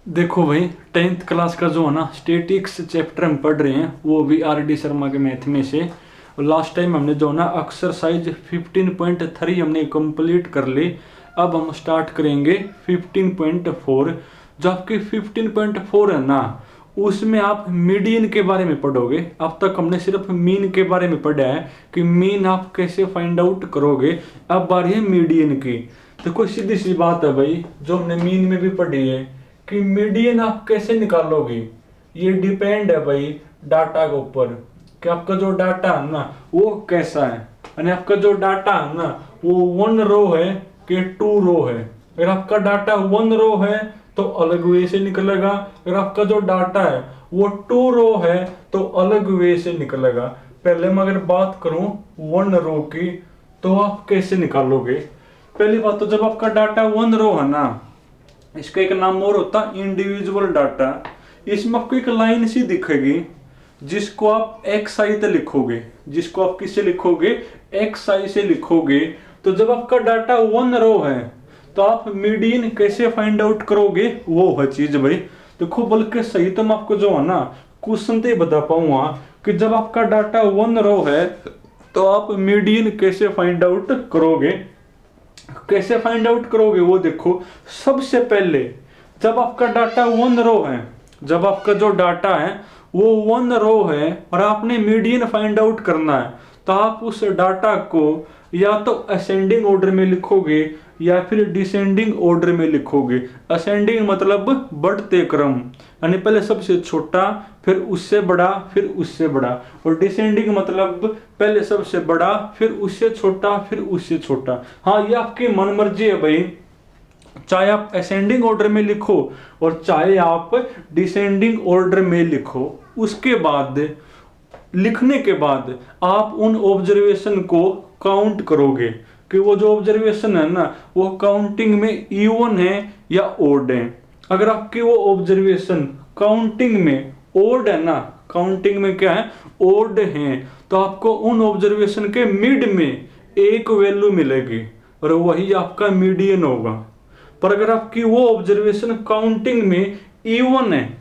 देखो भाई, 10th class का जो है ना स्टेटिक्स चैप्टर हम पढ़ रहे हैं वो भी आर डी शर्मा के मैथ में से। लास्ट टाइम हमने जो है ना एक्सरसाइज 15.3 हमने कंप्लीट कर ली। अब हम स्टार्ट करेंगे 15.4। जो आपकी 15.4 है ना, उसमें आप मीडियन के बारे में पढ़ोगे। अब तक हमने सिर्फ मीन के बारे में पढ़ा है कि मीन आप कैसे फाइंड आउट करोगे। अब बारी है मीडियन की। तो कोई सीधी सी बात है भाई, जो हमने मीन में भी पढ़ी है कि मीडियन आप कैसे निकालोगे। ये डिपेंड है भाई डाटा के ऊपर कि आपका जो डाटा है ना वो कैसा है। यानी आपका जो डाटा है ना वो 1 रो है कि 2 रो है। अगर आपका डाटा 1 रो है तो अलग वे से निकलेगा। अगर आपका जो डाटा है वो 2 रो है तो अलग वे से निकलेगा। पहले मैं अगर बात करूं 1 रो की, तो आप कैसे निकालोगे। पहली बात तो जब आपका डाटा 1 रो है ना, इसका एक नाम और होता है इंडिविजुअल डाटा। इसमें आपको एक लाइन सी दिखेगी जिसको आप एक्स आई से लिखोगे। जिसको आप किससे लिखोगे, एक्स आई से लिखोगे। तो जब आपका डाटा 1 रो है तो आप मीडियन कैसे फाइंड आउट करोगे, वो है चीज भाई। देखो बल्कि सही तो मैं आपको जो है ना क्वेश्चन से बता पाऊंगा कि जब आपका डाटा 1 रो है तो आप मीडियन कैसे फाइंड आउट करोगे। कैसे फाइंड आउट करोगे वो देखो। सबसे पहले जब आपका डाटा 1 रो है, जब आपका जो डाटा है वो 1 रो है और आपने मीडियन फाइंड आउट करना है, तो आप उस डाटा को या तो असेंडिंग ऑर्डर में लिखोगे या फिर डिसेंडिंग ऑर्डर में लिखोगे। असेंडिंग मतलब बढ़ते क्रम, यानी पहले सबसे छोटा फिर उससे बड़ा फिर उससे बड़ा। और डिसेंडिंग मतलब पहले सबसे बड़ा फिर उससे छोटा फिर उससे छोटा। हाँ, ये आपकी मन मर्जी है भाई, चाहे आप असेंडिंग ऑर्डर में लिखो और चाहे आप डिसेंडिंग ऑर्डर में लिखो। उसके बाद लिखने के बाद आप उन ऑब्जर्वेशन को काउंट करोगे कि वो जो ऑब्जर्वेशन है ना वो काउंटिंग में इवन है या ओड है। अगर आपकी वो ऑब्जर्वेशन काउंटिंग में ओड है ना, काउंटिंग में क्या है, ओड है, तो आपको उन ऑब्जर्वेशन के मिड में एक वैल्यू मिलेगी और वही आपका मीडियन होगा। पर अगर आपकी वो ऑब्जर्वेशन काउंटिंग में इवन है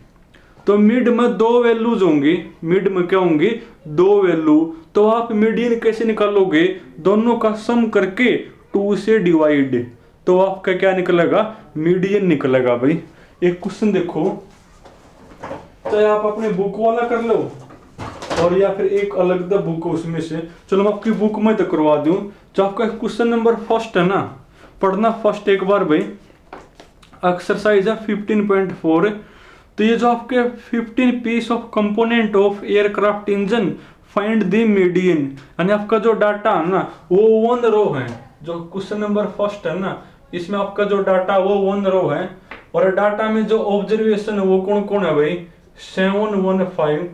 तो मिड में 2 वैल्यूज होंगी। मिड में क्या होंगी, 2 वैल्यू। तो आप मीडियन कैसे निकालोगे, दोनों का सम करके 2 से डिवाइड, तो आपका क्या निकलेगा, मीडियन निकलेगा भाई। एक क्वेश्चन देखो, चाहे आप अपने बुक वाला कर लो और या फिर एक अलग द बुक उसमें से। चलो मैं आपकी बुक में तो करवा दूं। जो आपका क्वेश्चन नंबर फर्स्ट है ना, पढ़ना फर्स्ट एक बार भाई। एक्सरसाइज है 15.4। तो ये जो आपके 15 piece of component of aircraft engine find the median, यानी आपका जो डाटा है ना वो 1 रो है। जो क्वेश्चन नंबर फर्स्ट है ना, इसमें आपका जो डाटा वो 1 रो है और डाटा में जो ऑब्जर्वेशन है वो कौन कौन है भाई, 715,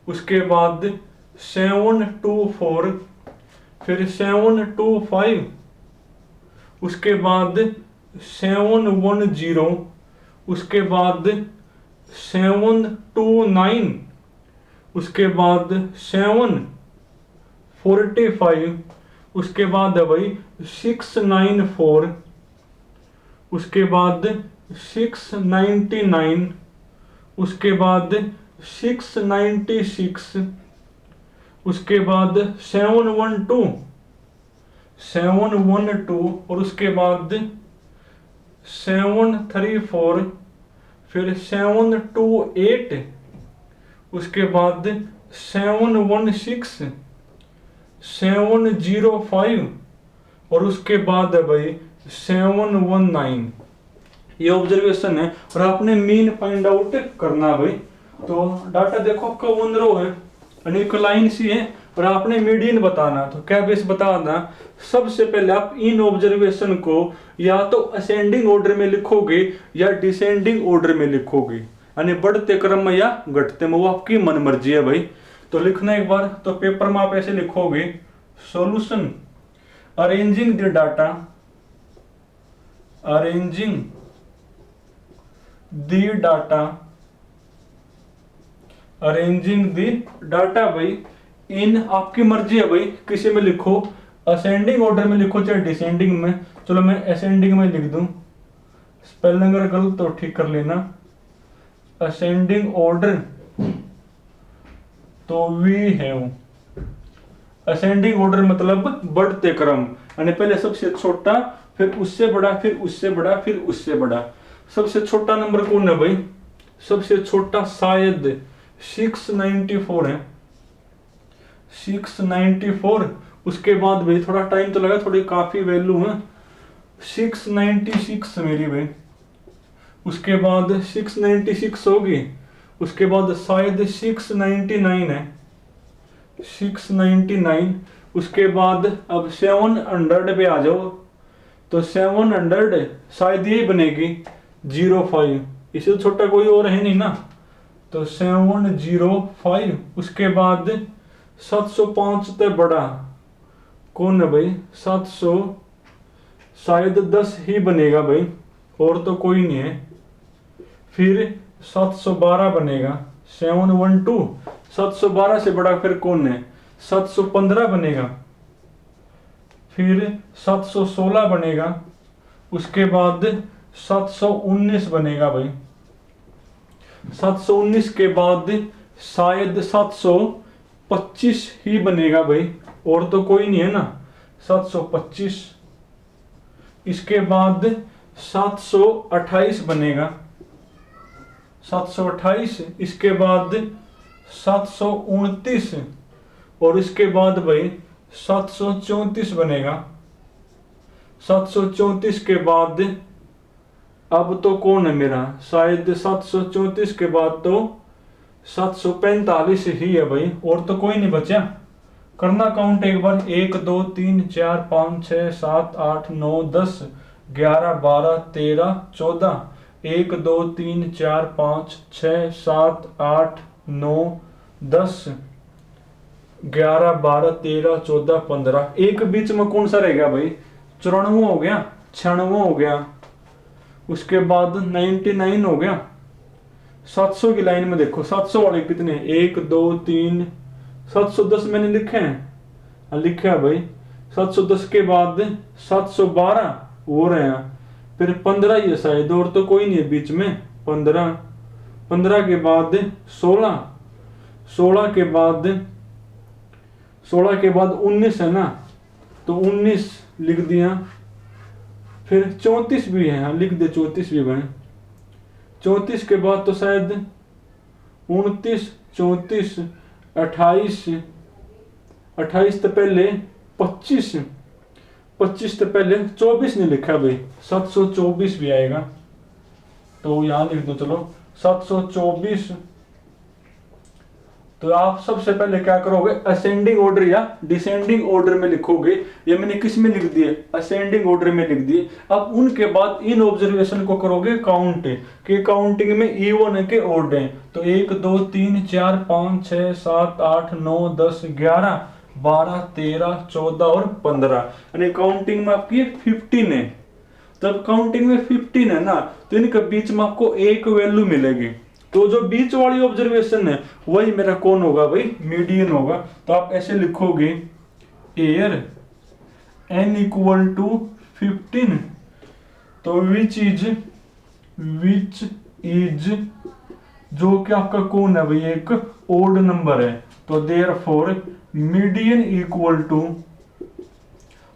उसके बाद 724, फिर 725, उसके बाद 710, उसके बाद 729, उसके बाद 745, उसके बाद है भाई 694, उसके बाद 699, उसके बाद 696, उसके बाद 712 और उसके बाद 734, फिर 728, उसके बाद 716, 705 और उसके बाद है भाई 719। ये ऑब्जर्वेशन है और आपने मीन फाइंड आउट करना भाई। तो डाटा देखो आपका 1 रो है, एक लाइन सी है और आपने मीडियन बताना। तो क्या बेस बताना, सबसे पहले आप इन ऑब्जर्वेशन को या तो असेंडिंग ऑर्डर में लिखोगे या डिसेंडिंग ऑर्डर में लिखोगे, यानी बढ़ते क्रम में या घटते में, वो आपकी मन मर्जी है भाई। तो लिखना एक बार, तो पेपर में आप ऐसे लिखोगे, solution arranging the data, arranging the data, arranging the data भाई। इन आपकी मर्जी है भाई, किसी में लिखो, असेंडिंग ऑर्डर में लिखो चाहे डिसेंडिंग में। चलो मैं असेंडिंग में लिख दूं, स्पेलिंग अगर गलत तो ठीक कर लेना। असेंडिंग ऑर्डर तो वी है। असेंडिंग ऑर्डर मतलब बढ़ते क्रम, यानी पहले सबसे छोटा, फिर उससे बड़ा, फिर उससे बड़ा, फिर उससे बड़ा। सबसे छोटा नंबर कौन है भाई? सबसे छोटा शायद 694 है, 694। उसके बाद भाई थोड़ा टाइम तो लगा, थोड़ी काफी वैल्यू है, 696 मेरी भाई। उसके बाद 696 होगी, उसके बाद शायद 699 है, 699। उसके बाद अब 700 पे आ जाओ, तो 700 शायद यही बनेगी 05, इससे छोटा कोई और है नहीं ना, तो 705। उसके बाद 705 तो बड़ा कौन है भाई? 700 शायद 10 ही बनेगा भाई, और तो कोई नहीं है। फिर 712 बनेगा, 712। 712 से बड़ा फिर कौन है? 715 बनेगा, फिर 716 बनेगा, उसके बाद 719 बनेगा भाई। 719 के बाद शायद 725 ही बनेगा भाई, और तो कोई नहीं है ना, 725। इसके बाद 728 बनेगा, 728। इसके बाद 729, और इसके बाद भाई 734 बनेगा। 734 के बाद अब तो कौन है मेरा? शायद 734 के बाद तो 745 ही है भाई, और तो कोई नहीं बचा। करना काउंट एक बार, 1 2 3 4 5 6 7 8 9 10 11 12 13 14, 1 2 3 4 5 6 7 8 9 10 11 12 13 14 15। एक बीच में कौन सा रह गया भाई? 94 हो गया, 96 हो गया, उसके बाद 99 हो गया। 700 की लाइन में देखो 700 वाले कितने? 1 2 3 710 मैंने लिखे हैं, लिखे है भाई। 710 के बाद 712 हो रहे हैं, फिर 15 ही है शायद, और तो कोई नहीं है बीच में। 15, 15 के बाद 16, 16 के बाद 16 के बाद 19 है ना, तो 19 लिख दिया। फिर 34 भी है, हाँ लिख दे, 34 भी बने। 34 के बाद तो शायद 29, 34, 28, 28 तो पहले 25, 25 तो पहले 24 नहीं लिखा भाई, 724 भी आएगा, तो यहां लिख दो चलो 724। तो आप सबसे पहले क्या करोगे? असेंडिंग ऑर्डर या डिसेंडिंग ऑर्डर में लिखोगे। ये मैंने किस में लिख दिए? असेंडिंग ऑर्डर में लिख दिए। अब उनके बाद इन ऑब्जर्वेशन को करोगे काउंट, कि काउंटिंग में इवन के ऑर्डर हैं, तो 1 2 3 4 5 6 7 8 9 10 11 12 13 14 और 15, यानी काउंटिंग में आपकी 15 है। जब काउंटिंग में 15 है ना, तो इनके बीच में आपको एक वैल्यू मिलेगी, तो जो बीच वाली ऑब्जर्वेशन है वही मेरा कौन होगा भाई? मीडियन होगा। तो आप ऐसे लिखोगे एयर n इक्वल टू 15, तो विच इज जो कि आपका कौन है भाई? एक ओड नंबर है, तो देयरफॉर मीडियन इक्वल टू,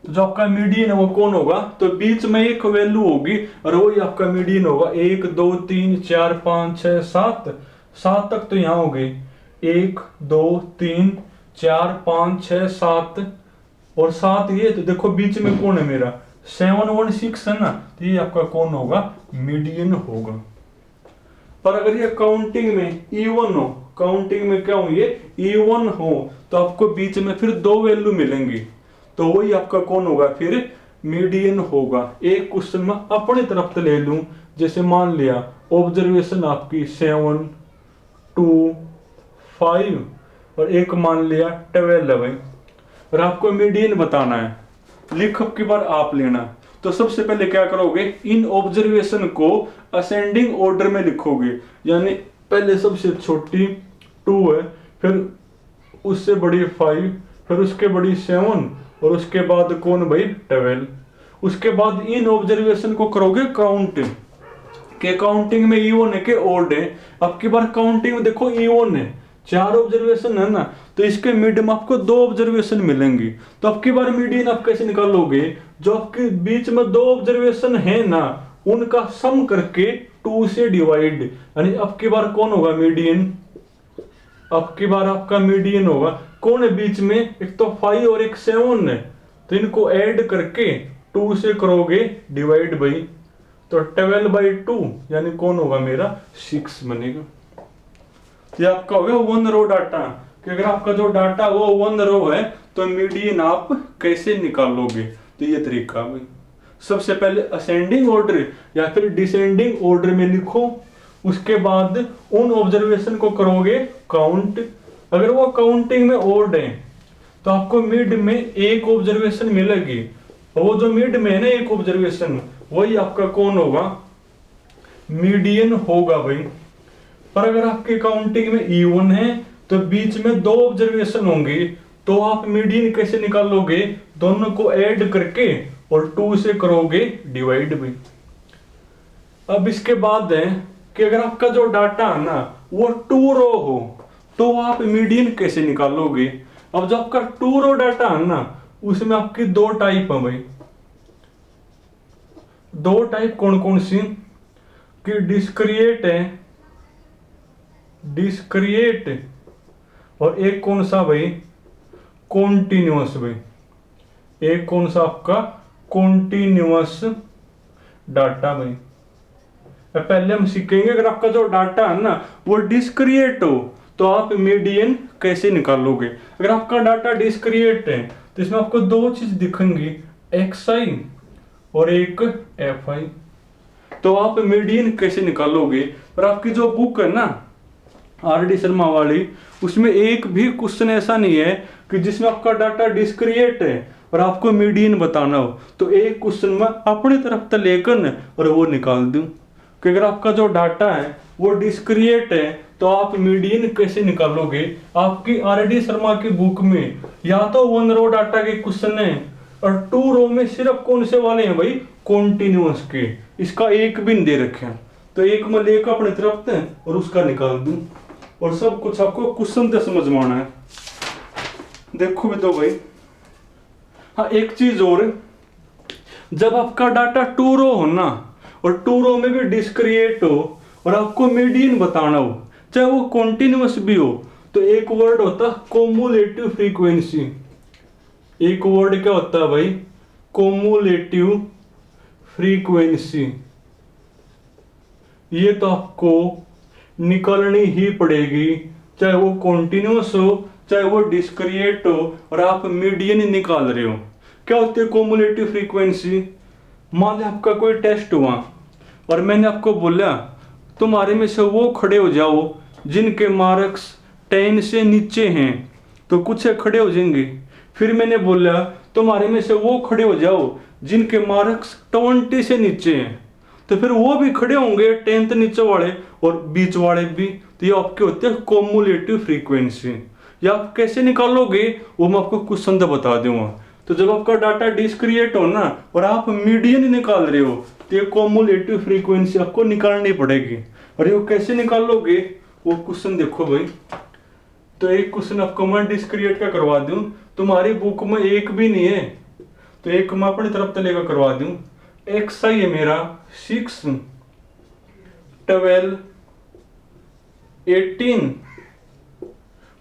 तो जो आपका मीडियन है वो कौन होगा? तो बीच में एक वैल्यू होगी और वही आपका मीडियन होगा। 1 2 3 4 5 6 7, 7 तक तो यहाँ हो गए, 1 2 3 4 5 6 7 और 7 ये, तो देखो बीच में कौन है मेरा? 716 है ना, तो ये आपका कौन होगा? मीडियन होगा। पर अगर ये काउंटिंग में इवन हो, काउंटिंग में क्या हो, ये इवन हो, तो आपको बीच में फिर दो वैल्यू मिलेंगी, तो वही आपका कौन होगा? फिर मीडियन होगा। एक क्वेश्चन में अपनी तरफ से ले लूं, जैसे मान लिया ऑब्जर्वेशन आपकी 7 2 5 और एक मान लिया 12 है भाई, और आपको मीडियन बताना है, लिख की बार आप लेना। तो सबसे पहले क्या करोगे? इन ऑब्जर्वेशन को असेंडिंग ऑर्डर में लिखोगे, यानी पहले सबसे छोटी 2 है, फिर उससे बड़ी 5, फिर उसके बड़ी 7 और उसके बाद कौन भाई? 12। उसके बाद इन ऑब्जर्वेशन को करोगे काउंट, कि काउंटिंग में इवन है कि ओड है। अब की बार काउंटिंग में देखो इवन है, 4 ऑब्जर्वेशन है ना, तो इसके मिड में आपको 2 ऑब्जर्वेशन मिलेंगी। तो अब की बार मीडियन आप कैसे निकालोगे? जो आपके बीच में 2 ऑब्जर्वेशन है ना, उनका सम करके 2 से डिवाइड, यानी अब की बार कौन होगा मीडियन? अब की बार आपका मीडियन होगा कौन है बीच में? एक तो 5 और एक 7 है, तो इनको ऐड करके 2 से करोगे डिवाइड बाई, तो 12/2 यानी कौन होगा मेरा? 6 बनेगा। ये आपका हो गया 1 रो डाटा, कि अगर आपका जो डाटा वो 1 रो है तो मीडियन आप कैसे निकालोगे? तो ये तरीका भाई, सबसे पहले असेंडिंग ऑर्डर या फिर डिसेंडिंग ऑर्डर में लिखो, उसके बाद उन ऑब्जर्वेशन को करोगे काउंट। अगर वो काउंटिंग में ऑड है तो आपको मिड में एक ऑब्जर्वेशन मिलेगी, और वो जो मिड में है ना एक ऑब्जर्वेशन, वही आपका कौन होगा? मीडियन होगा भाई। पर अगर आपके काउंटिंग में इवन है तो बीच में 2 ऑब्जर्वेशन होंगे, तो आप मीडियन कैसे निकालोगे? दोनों को ऐड करके और 2 से करोगे डिवाइड भी। अब इसके बाद है कि अगर आपका जो डाटा है ना वो 2 रो हो, तो आप मीडियन कैसे निकालोगे? अब जो आपका 2 रो डाटा है ना, उसमें आपकी 2 टाइप है भाई। 2 टाइप कौन कौन सी? कि डिस्क्रिएट है, डिस्क्रिएट, और एक कौन सा भाई? कॉन्टिन्यूअस भाई। एक कौन सा आपका? कॉन्टिन्यूअस डाटा भाई। पहले हम सीखेंगे अगर आपका जो डाटा है ना वो डिस्क्रिएट हो तो आप मीडियन कैसे निकालोगे। अगर आपका डाटा डिस्क्रिएट है तो इसमें आपको 2 चीज दिखेंगी, xi और एक fi। तो आप मीडियन कैसे निकालोगे? पर आपकी जो बुक है ना RD शर्मा वाली, उसमें एक भी क्वेश्चन ऐसा नहीं है कि जिसमें आपका डाटा डिस्क्रिएट है और आपको मीडियन बताना हो। तो एक क्वेश्चन में अपनी तरफ से लेकर और वो निकाल दूं कि अगर आपका जो डाटा है वो डिस्क्रिएट है तो आप मीडियन कैसे निकालोगे। आपकी RD शर्मा की बुक में या तो 1 रो डाटा के क्वेश्चन है और 2 रो में सिर्फ कौन से वाले हैं भाई? कॉन्टिन्यूअस के। इसका एक भी नहीं दे रखे हैं, तो एक में लेकर अपनी तरफ से और उसका निकाल दूं, और सब कुछ आपको क्वेश्चन से समझ में आना है। देखो भी तो भाई, हाँ एक चीज और, जब आपका डाटा 2 रो हो ना और 2 रो में भी डिस्क्रिएट हो और आपको मीडियन बताना हो, चाहे वो कॉन्टिन्यूअस भी हो, तो एक वर्ड होता है कोमुलेटिव फ्रीक्वेंसी। एक वर्ड क्या होता है भाई? कोमुलेटिव फ्रीक्वेंसी। ये तो आपको निकालनी ही पड़ेगी, चाहे वो कॉन्टिन्यूअस हो चाहे वो डिस्क्रिएट हो, और आप मीडियन निकाल रहे हो। क्या होती है कोमुलेटिव फ्रीक्वेंसी? मान लो आपका कोई टेस्ट हुआ और मैंने आपको बोला तुम्हारे में से वो खड़े हो जाओ जिनके मार्क्स 10 से नीचे हैं, तो कुछ खड़े हो जाएंगे। फिर मैंने बोला तुम्हारे में से वो खड़े हो जाओ जिनके मार्क्स 20 से नीचे हैं, तो फिर वो भी खड़े होंगे 10th नीचे वाले और बीच वाले भी। तो ये आपके होते हैं कोमुलेटिव फ्रीक्वेंसी। ये आप कैसे निकालोगे वो मैं आपको क्वेश्चन से बता दूंगा। तो जब आपका डाटा डिस्क्रिएट हो ना और आप मीडियन निकाल रहे हो, तो ये कोमुलेटिव फ्रीक्वेंसी आपको निकालनी पड़ेगी। और ये कैसे निकालोगे वो क्वेश्चन देखो भाई। तो एक क्वेश्चन आपको मैं डिस्क्रिएट का करवा दूं, तुम्हारी बुक में एक भी नहीं है, तो एक मैं अपनी तरफ से लेकर करवा दूं। xi है मेरा 6, 12, 18,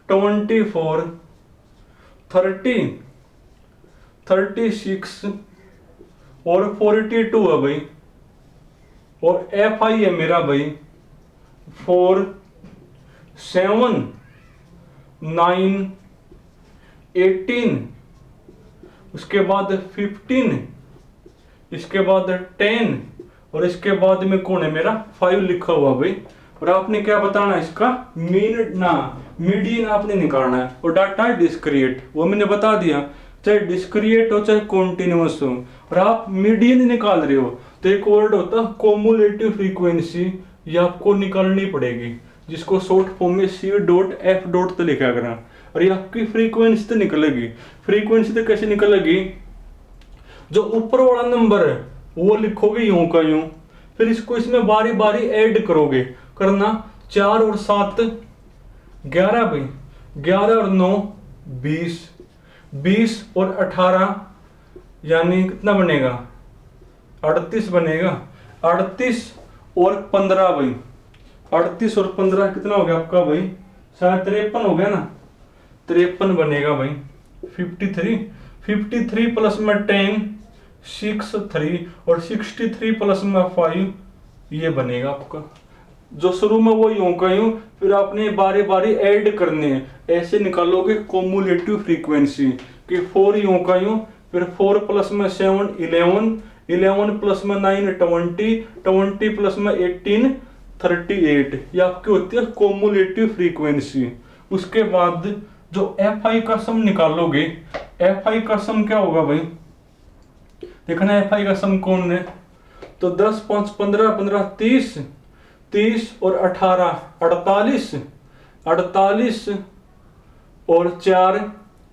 24, 30, 36 और 42 है भाई। और fi है मेरा भाई 4, 7, 9, 18, उसके बाद 15, इसके बाद 10 और इसके बाद में कौन है मेरा 5 लिखा हुआ भाई। और आपने क्या बताना है इसका मीडियन आपने निकालना है। और डाटा डिस्क्रिएट वो मैंने बता दिया, चाहे डिस्क्रिएट हो चाहे कॉन्टिन्यूअस हो, और आप मीडियन निकाल रहे हो तो एक वर्ड होता है कोमुलेटिव फ्रीक्वेंसी, ये आपको निकालनी पड़ेगी, जिसको शॉर्ट फॉर्म में C.F. तो लिखा करना। और ये आपकी फ्रीक्वेंसी तो निकलेगी। फ्रीक्वेंसी तो कैसे निकलेगी? जो ऊपर वाला नंबर है वो लिखोगे यूं का यूं, फिर इसको इसमें बारी बारी ऐड करोगे, करना 4 और 7 11 भाई, 11 और 9 20, 20 और 18 यानी कितना बनेगा 38 बनेगा, 38 और 15 भाई, 38 और 15 कितना हो गया आपका भाई, शायद 53 हो गया ना, 53 बनेगा भाई। 53 प्लस में 10 63 और 63 प्लस में 5 ये बनेगा आपका। जो शुरू में वो यूं का यूं, फिर आपने बारी बारी ऐड करने हैं, ऐसे निकालोगे कोमुलेटिव फ्रीक्वेंसी कि 4 यूं का यूं, फिर 4 प्लस में 7 11, 11 प्लस में 9 20, 20 प्लस में 18 38, ये आपकी होती है कोमुलेटिव फ्रीक्वेंसी। उसके बाद जो एफ आई का सम निकालोगे, एफ आई का सम क्या होगा भाई, देखना एफ आई का सम कौन है, तो 10 5 15 15 30, 30 और 18 48, 48 और 4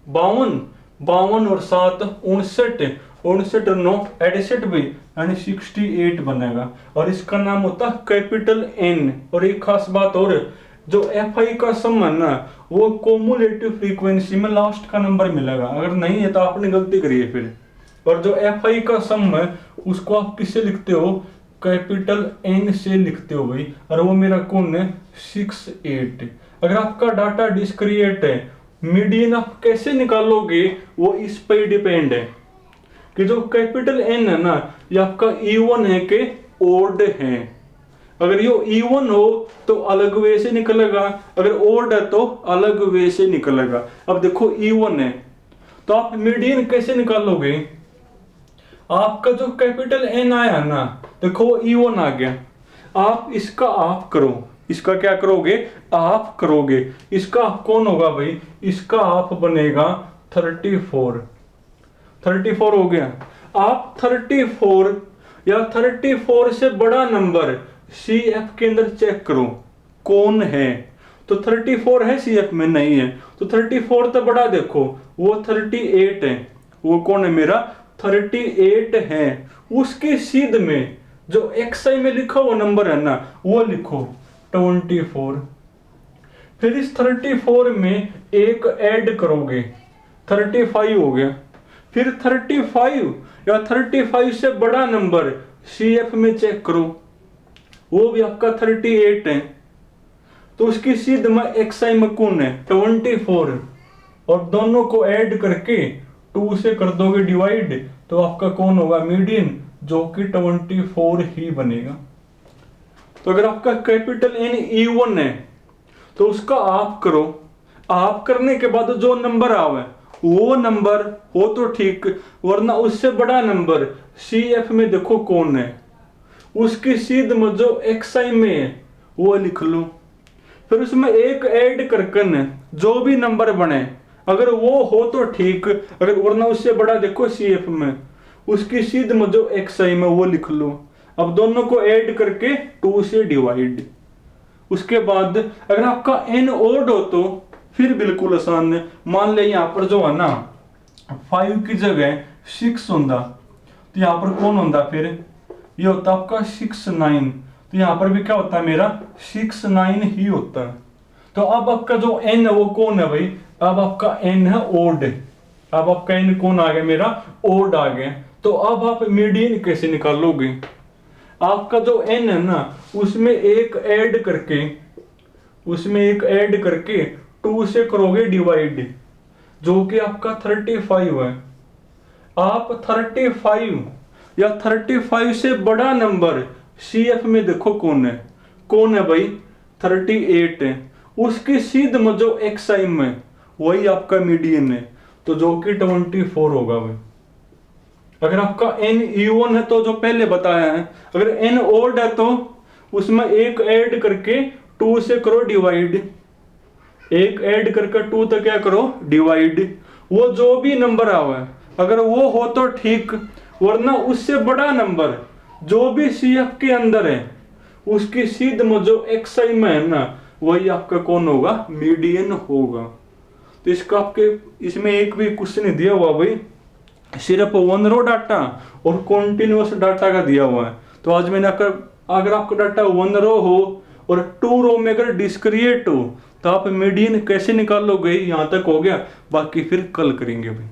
52, 52 और 7 59, 59 और 9 68 भी, यानी 68 बनेगा। और इसका नाम होता है कैपिटल एन। और एक खास बात और, जो एफ आई का सम है ना, वो कोमुलेटिव फ्रीक्वेंसी में लास्ट का नंबर मिलेगा, अगर नहीं है तो आपने गलती करी है फिर। और जो एफ आई का सम है उसको आप किससे लिखते हो, कैपिटल एन से लिखते हो भाई, और वो मेरा कौन है 68। अगर आपका डाटा डिस्क्रिएट है, मीडियन आप कैसे निकालोगे वो इस पर डिपेंड है कि जो कैपिटल एन है ना, ये आपका इवन है कि ओड है। अगर ये इवन हो तो अलग वे से निकलेगा, अगर ओड है तो अलग वे से निकलेगा। अब देखो इवन है तो आप मीडियन कैसे निकालोगे, आपका जो कैपिटल एन आया ना, देखो वो इवन आ गया, आप इसका आप करो, इसका क्या करोगे आप करोगे, इसका आप कौन होगा भाई, इसका आप बनेगा 34, 34 हो गया। आप 34 या 34 से बड़ा नंबर सी एफ के अंदर चेक करो कौन है, तो 34 है सी एफ में, नहीं है तो 34 तो बड़ा देखो वो 38 है, वो कौन है मेरा 38 है। उसके सीध में जो एक्सआई में लिखा हुआ नंबर है ना, वो लिखो 24। फिर इस 34 में एक ऐड करोगे 35 हो गया। फिर 35 या 35 से बड़ा नंबर सी एफ में चेक करो, वो भी आपका 38 है, तो उसकी सीध में एक्सआई में कौन है 24, और दोनों को ऐड करके 2 से कर दोगे डिवाइड, तो आपका कौन होगा मीडियन, जो कि 24 ही बनेगा। तो अगर आपका कैपिटल एन इवन है तो उसका आप करो, आप करने के बाद जो नंबर आवे वो नंबर हो तो ठीक, वरना उससे बड़ा नंबर सी एफ में देखो कौन है, उसकी सीध में जो एक्सआई में है वो लिख लो। फिर उसमें एक ऐड करके जो भी नंबर बने, अगर वो हो तो ठीक, अगर वरना उससे बड़ा देखो सी एफ में, उसकी सीध में जो एक्सआई में वो लिख लो। अब दोनों को ऐड करके 2 से डिवाइड। उसके बाद अगर आपका एन ओड हो तो फिर बिल्कुल आसान है। मान ले यहाँ पर जो है ना 5 की जगह 6 होता, तो यहाँ पर कौन होता, फिर ये होता आपका 69, तो यहाँ पर भी क्या होता है मेरा 69 ही होता है। तो अब आपका जो एन है वो कौन है भाई, अब आपका एन है ओड, अब आपका एन कौन आ गया मेरा ओड आ गया। तो अब आप मीडियन कैसे निकालोगे, आपका जो एन है ना उसमें एक ऐड करके 2 से करोगे डिवाइड, जो कि आपका 35 है। आप 35 या 35 से बड़ा नंबर सी एफ में देखो कौन है भाई 38 है, उसकी सीध में जो एक्सआई में वही आपका मीडियन है, तो जो कि 24 होगा भाई। अगर आपका एन इवन है तो जो पहले बताया है, अगर एन ओड है तो उसमें एक ऐड करके 2 से करो डिवाइड, एक ऐड करके 2 तक क्या करो डिवाइड, वो जो भी नंबर आवे अगर वो हो तो ठीक, वरना उससे बड़ा नंबर जो भी सी एफ के अंदर है उसकी सीध में जो एक्सआई में है ना वही आपका कौन होगा मीडियन होगा। तो इसका आपके इसमें एक भी क्वेश्चन दिया हुआ भाई, सिर्फ 1 रो डाटा और कॉन्टिन्यूअस डाटा का दिया हुआ है। तो आज मैंने आपका अगर आपका डाटा 1 रो हो और 2 रो में अगर डिस्क्रिएट हो तो आप मीडियन कैसे निकालोगे, यहाँ तक हो गया, बाकी फिर कल करेंगे भाई।